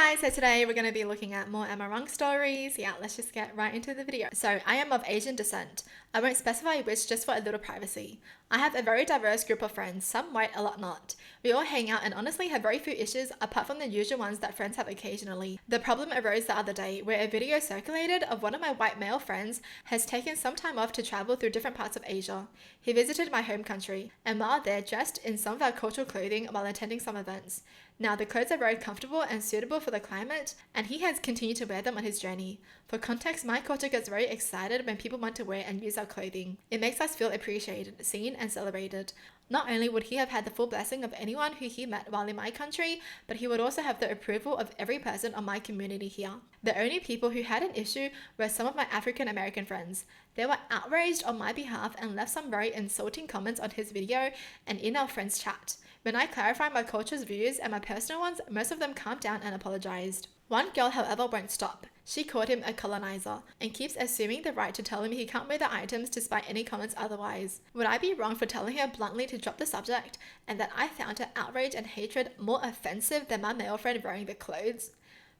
guys, so today we're going to be looking at more Emma Rung stories. Yeah, let's just get right into the video. So I am of Asian descent. I won't specify which just for a little privacy. I have a very diverse group of friends, some white, a lot not. We all hang out and honestly have very few issues apart from the usual ones that friends have occasionally. The problem arose the other day where a video circulated of one of my white male friends has taken some time off to travel through different parts of Asia. He visited my home country and while there dressed in some of our cultural clothing while attending some events. Now the clothes are very comfortable and suitable for the climate, and he has continued to wear them on his journey. For context, my culture gets very excited when people want to wear and use our clothing. It makes us feel appreciated, seen, and celebrated. Not only would he have had the full blessing of anyone who he met while in my country, but he would also have the approval of every person on my community here. The only people who had an issue were some of my African American friends. They were outraged on my behalf and left some very insulting comments on his video and in our friends chat. When I clarified my culture's views and my personal ones, most of them calmed down and apologized. One girl, however, won't stop. She called him a colonizer and keeps assuming the right to tell him he can't wear the items despite any comments otherwise. Would I be wrong for telling her bluntly to drop the subject and that I found her outrage and hatred more offensive than my male friend wearing the clothes?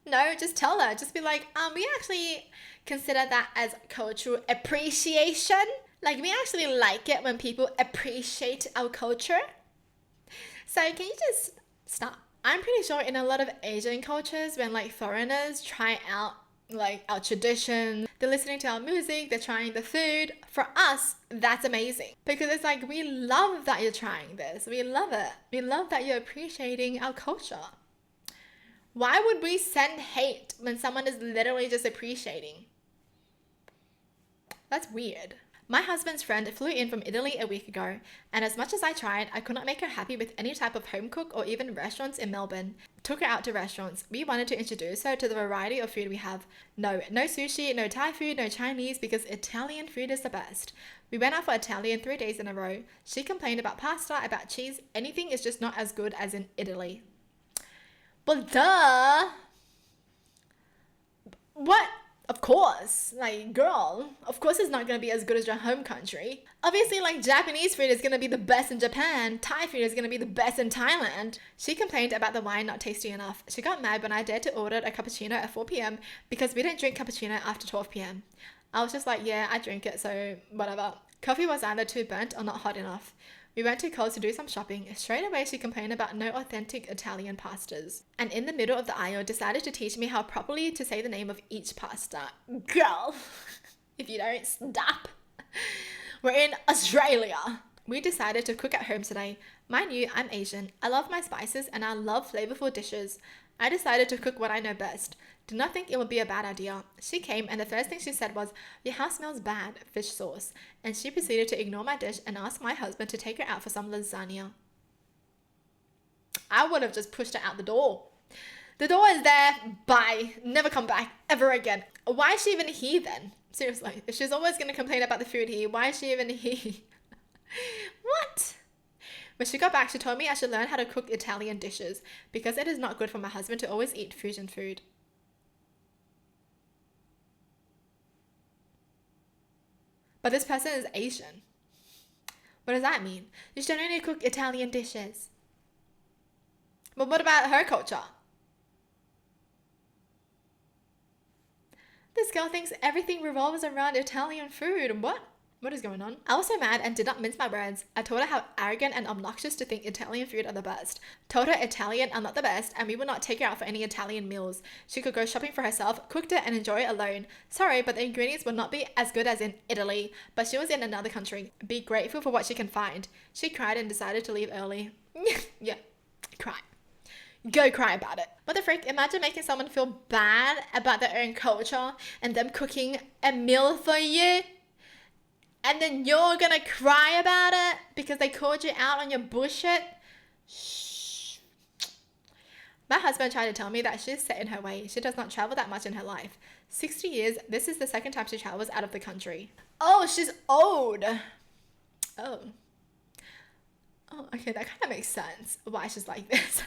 No, just tell her. Just be like, we actually consider that as cultural appreciation. Like, we actually like it when people appreciate our culture. So can you just stop? I'm pretty sure in a lot of Asian cultures, when like foreigners try out like our traditions, they're listening to our music, they're trying the food. For us, that's amazing because it's like, we love that you're trying this. We love it. We love that you're appreciating our culture. Why would we send hate when someone is literally just appreciating? That's weird. My husband's friend flew in from Italy a week ago, and as much as I tried, I could not make her happy with any type of home cook or even restaurants in Melbourne. Took her out to restaurants. We wanted to introduce her to the variety of food we have. No sushi, no Thai food, no Chinese, because Italian food is the best. We went out for Italian 3 days in a row. She complained about pasta, about cheese. Anything is just not as good as in Italy. Well, duh! What? Of course, like, girl, of course it's not going to be as good as your home country. Obviously, like, Japanese food is going to be the best in Japan. Thai food is going to be the best in Thailand. She complained about the wine not tasty enough. She got mad when I dared to order a cappuccino at 4 p.m. because we didn't drink cappuccino after 12 p.m. I was just like, yeah, I drink it, so whatever. Coffee was either too burnt or not hot enough. We went to Coles to do some shopping. Straight away, she complained about no authentic Italian pastas. And in the middle of the aisle, decided to teach me how properly to say the name of each pasta. Girl, if you don't stop. We're in Australia. We decided to cook at home today. Mind you, I'm Asian. I love my spices and I love flavorful dishes. I decided to cook what I know best. Did not think it would be a bad idea. She came and the first thing she said was, "Your house smells bad, fish sauce." And she proceeded to ignore my dish and ask my husband to take her out for some lasagna. I would have just pushed her out the door. The door is there, bye, never come back, ever again. Why is she even here then? Seriously, if she's always going to complain about the food here, why is she even here? What? When she got back, she told me I should learn how to cook Italian dishes because it is not good for my husband to always eat fusion food. But this person is Asian. What does that mean? You should only cook Italian dishes. But what about her culture? This girl thinks everything revolves around Italian food. What is going on? I was so mad and did not mince my words. I told her how arrogant and obnoxious to think Italian food are the best. Told her Italian are not the best and we would not take her out for any Italian meals. She could go shopping for herself, cooked it and enjoy it alone. Sorry, but the ingredients would not be as good as in Italy, but she was in another country. Be grateful for what she can find. She cried and decided to leave early. Yeah, cry. Go cry about it. What the frick? Imagine making someone feel bad about their own culture and them cooking a meal for you. And then you're gonna cry about it because they called you out on your bullshit? Shh. My husband tried to tell me that she's set in her way. She does not travel that much in her life. 60 years, this is the second time she travels out of the country. Oh, she's old. Oh, okay, that kind of makes sense why she's like this.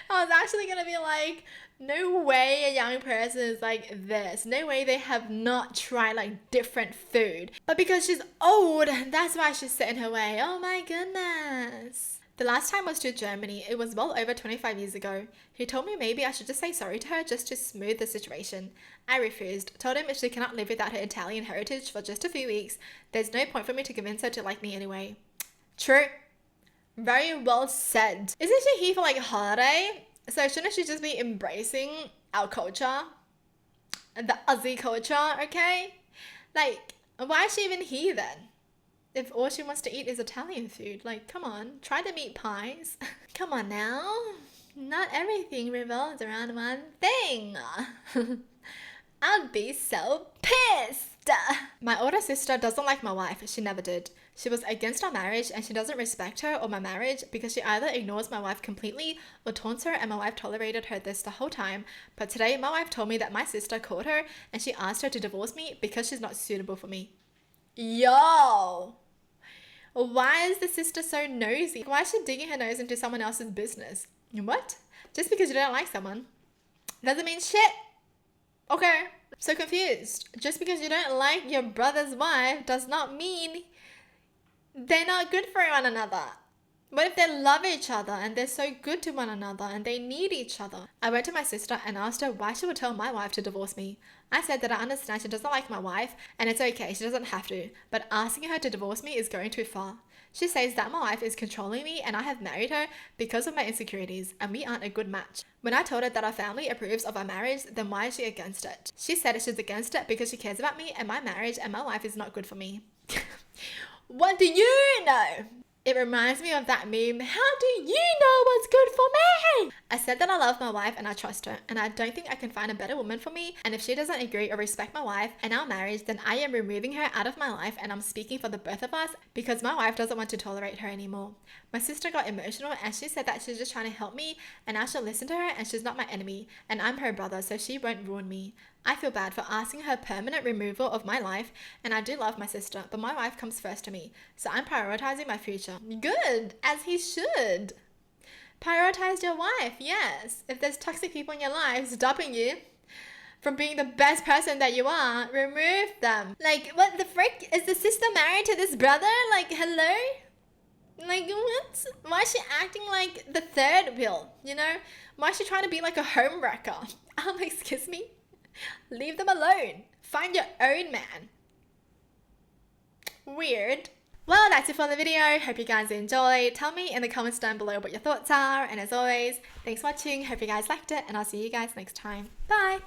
I was actually gonna be like, no way a young person is like this. No way they have not tried like different food. But because she's old, that's why she's set in her way. Oh my goodness. The last time was to Germany. It was well over 25 years ago. He told me maybe I should just say sorry to her just to smooth the situation. I refused. Told him if she cannot live without her Italian heritage for just a few weeks, there's no point for me to convince her to like me anyway. True. Very well said. Isn't she here for like a holiday? So shouldn't she just be embracing our culture? The Aussie culture, okay? Like, why is she even here then? If all she wants to eat is Italian food, like, come on, try the meat pies. Come on now. Not everything revolves around one thing. I'd be so pissed. My older sister doesn't like my wife. She never did. She was against our marriage and she doesn't respect her or my marriage because she either ignores my wife completely or taunts her, and my wife tolerated her this the whole time. But today my wife told me that my sister called her and she asked her to divorce me because she's not suitable for me. Yo! Why is the sister so nosy? Why is she digging her nose into someone else's business? What? Just because you don't like someone doesn't mean shit. Okay. So confused. Just because you don't like your brother's wife does not mean they're not good for one another. What if they love each other and they're so good to one another and they need each other? I went to my sister and asked her why she would tell my wife to divorce me. I said that I understand she doesn't like my wife and it's okay, she doesn't have to, but asking her to divorce me is going too far. She says that my wife is controlling me and I have married her because of my insecurities and we aren't a good match. When I told her that our family approves of our marriage, then why is she against it? She said she's against it because she cares about me and my marriage and my wife is not good for me. What do you know? It reminds me of that meme, how do you know what's good for me? I said that I love my wife and I trust her and I don't think I can find a better woman for me, and if she doesn't agree or respect my wife and our marriage, then I am removing her out of my life and I'm speaking for the both of us because my wife doesn't want to tolerate her anymore. My sister got emotional and she said that she's just trying to help me and I should listen to her and she's not my enemy and I'm her brother so she won't ruin me. I feel bad for asking her permanent removal of my life, and I do love my sister, but my wife comes first to me, so I'm prioritizing my future. Good, as he should. Prioritize your wife, yes. If there's toxic people in your life stopping you from being the best person that you are, remove them. Like, what the frick? Is the sister married to this brother? Like, hello? Like, what? Why is she acting like the third wheel, you know? Why is she trying to be like a homewrecker? Excuse me? Leave them alone. Find your own man. Weird. Well, that's it for the video. Hope you guys enjoyed. Tell me in the comments down below what your thoughts are. And as always, thanks for watching. Hope you guys liked it. And I'll see you guys next time. Bye.